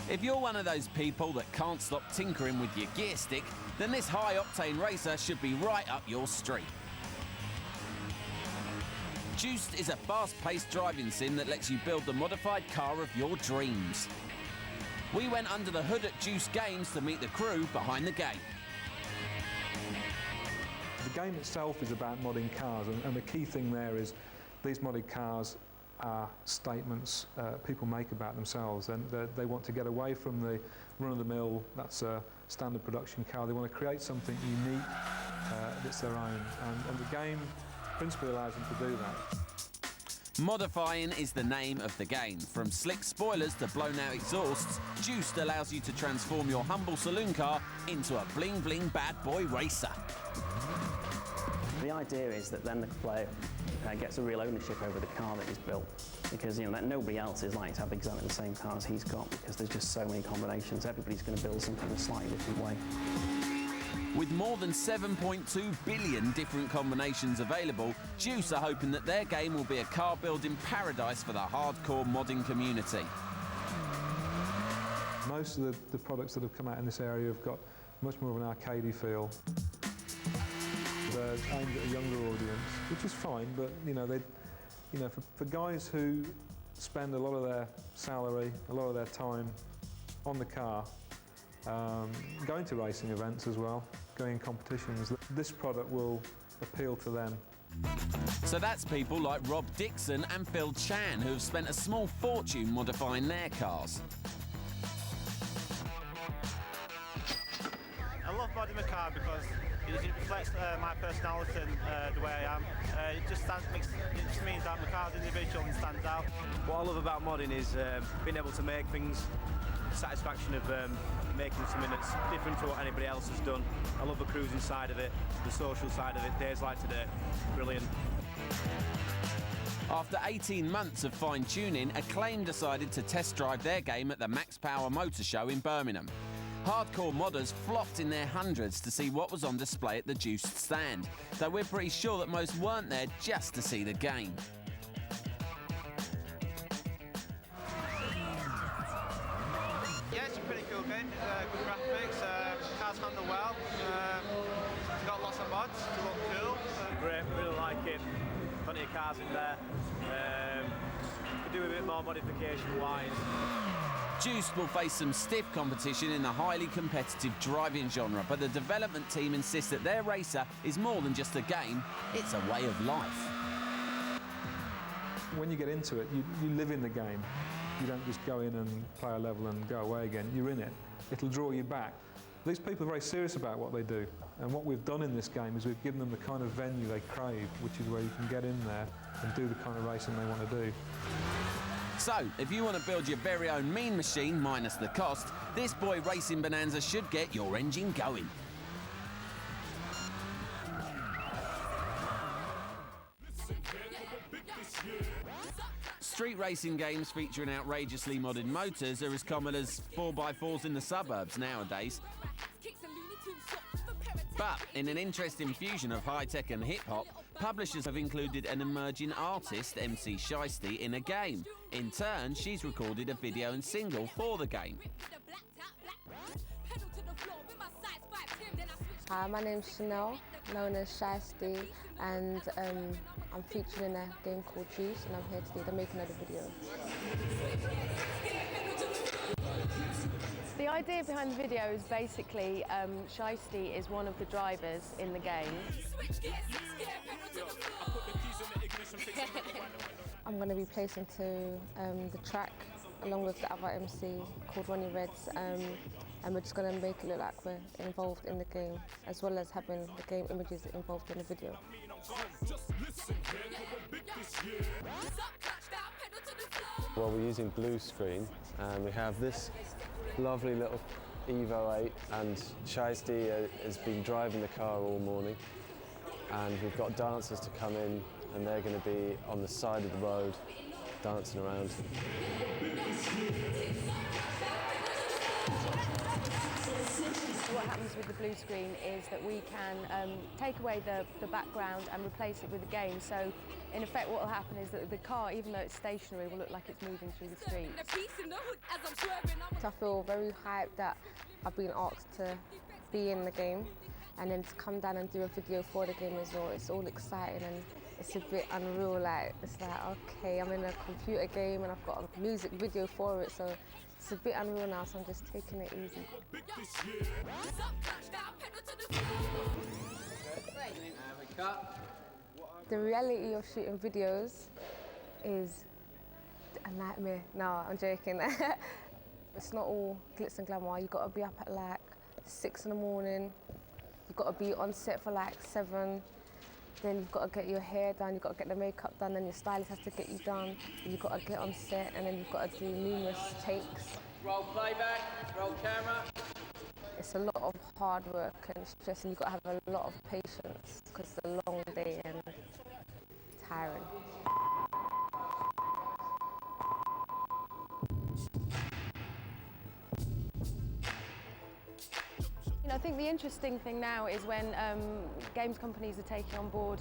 If you're one of those people that can't stop tinkering with your gear stick, then this high-octane racer should be right up your street. Juiced is a fast-paced driving sim that lets you build the modified car of your dreams. We went under the hood at Juiced Games to meet the crew behind the game. The game itself is about modding cars, and the key thing there is these modded cars are statements people make about themselves, and they want to get away from the run-of-the-mill, that's a standard production car. They want to create something unique that's their own, and the game principally allows them to do that. Modifying is the name of the game. From slick spoilers to blown-out exhausts, Juiced allows you to transform your humble saloon car into a bling-bling bad boy racer. The idea is that then the player gets a real ownership over the car that he's built, because that nobody else is likely to have exactly the same car as he's got, because there's just so many combinations. Everybody's going to build something in a slightly different way. With more than 7.2 billion different combinations available, Juice are hoping that their game will be a car building paradise for the hardcore modding community. Most of the products that have come out in this area have got much more of an arcadey feel. They're aimed at a younger audience, which is fine, but for guys who spend a lot of their salary, a lot of their time on the car, going to racing events as well, going in competitions, this product will appeal to them. So that's people like Rob Dixon and Phil Chan who have spent a small fortune modifying their cars. I love modding my car because it reflects my personality and the way I am. It just means that my car's individual and stands out. What I love about modding is being able to make things, the satisfaction of making something that's different to what anybody else has done. I love the cruising side of it, the social side of it, days like today, brilliant. After 18 months of fine-tuning, Acclaim decided to test drive their game at the Max Power Motor Show in Birmingham. Hardcore modders flocked in their hundreds to see what was on display at the Juiced stand, though we're pretty sure that most weren't there just to see the game. Yeah, it's a pretty cool game, good graphics, cars handle well, it's got lots of mods to look cool. Great, really like it, plenty of cars in there, could do a bit more modification-wise. Juiced will face some stiff competition in the highly competitive driving genre, but the development team insists that their racer is more than just a game, it's a way of life. When you get into it, you live in the game. You don't just go in and play a level and go away again. You're in it. It'll draw you back. These people are very serious about what they do, and what we've done in this game is we've given them the kind of venue they crave, which is where you can get in there and do the kind of racing they want to do. So, if you want to build your very own mean machine, minus the cost, this boy racing bonanza should get your engine going. Street racing games featuring outrageously modded motors are as common as 4x4s in the suburbs nowadays. But in an interesting fusion of high-tech and hip-hop, publishers have included an emerging artist, MC Shiesty, in a game. In turn, she's recorded a video and single for the game. Hi, my name's Chanel, known as Shiesty, and I'm featured in a game called Juice, and I'm here today to make another video. The idea behind the video is basically Shiesty is one of the drivers in the game. I'm going to be placing to the track along with the other MC called Ronnie Reds, and we're just going to make it look like we're involved in the game, as well as having the game images involved in the video. Well, we're using blue screen, and we have this lovely little Evo 8, and Shiesty has been driving the car all morning, and we've got dancers to come in, and they're going to be on the side of the road dancing around. What happens with the blue screen is that we can take away the background and replace it with a game. So In effect, what will happen is that the car, even though it's stationary, will look like it's moving through the streets. So I feel very hyped that I've been asked to be in the game, and then to come down and do a video for the game as well. It's all exciting and it's a bit unreal. Like, it's like, okay, I'm in a computer game and I've got a music video for it, so it's a bit unreal now, so I'm just taking it easy. The reality of shooting videos is a nightmare. No, I'm joking. It's not all glitz and glamour. You've got to be up at like 6 in the morning. You've got to be on set for like 7. Then you've got to get your hair done, you've got to get the makeup done, then your stylist has to get you done. You've got to get on set, and then you've got to do numerous takes. Roll playback, roll camera. It's a lot of hard work and stress, and you've got to have a lot of patience because it's a long day and tiring. You know, I think the interesting thing now is when games companies are taking on board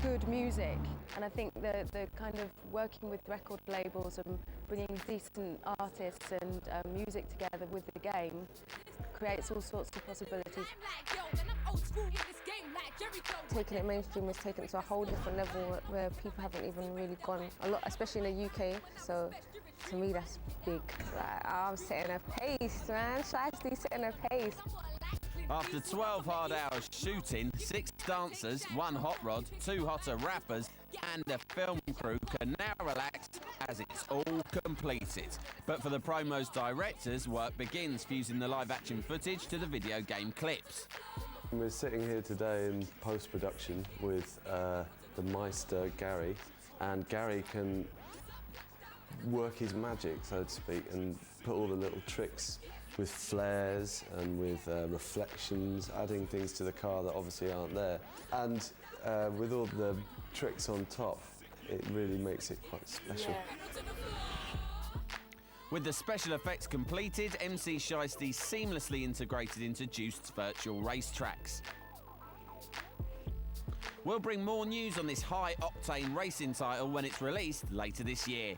good music, and I think the kind of working with record labels and bringing decent artists and music together with the game creates all sorts of possibilities. Taking it mainstream is taking it to a whole different level where people haven't even really gone a lot, especially in the UK. So to me, that's big. Like, I'm setting a pace, man. Shiesty setting a pace. After 12 hard hours shooting, 6 dancers, 1 hot rod, 2 hotter rappers and a film crew can now relax as it's all completed. But for the promo's directors, work begins fusing the live-action footage to the video game clips. We're sitting here today in post-production with the Meister, Gary, and Gary can work his magic, so to speak, and put all the little tricks with flares and with reflections, adding things to the car that obviously aren't there. And with all the tricks on top, it really makes it quite special. Yeah. With the special effects completed, MC Shiesty seamlessly integrated into Juiced's virtual racetracks. We'll bring more news on this high-octane racing title when it's released later this year.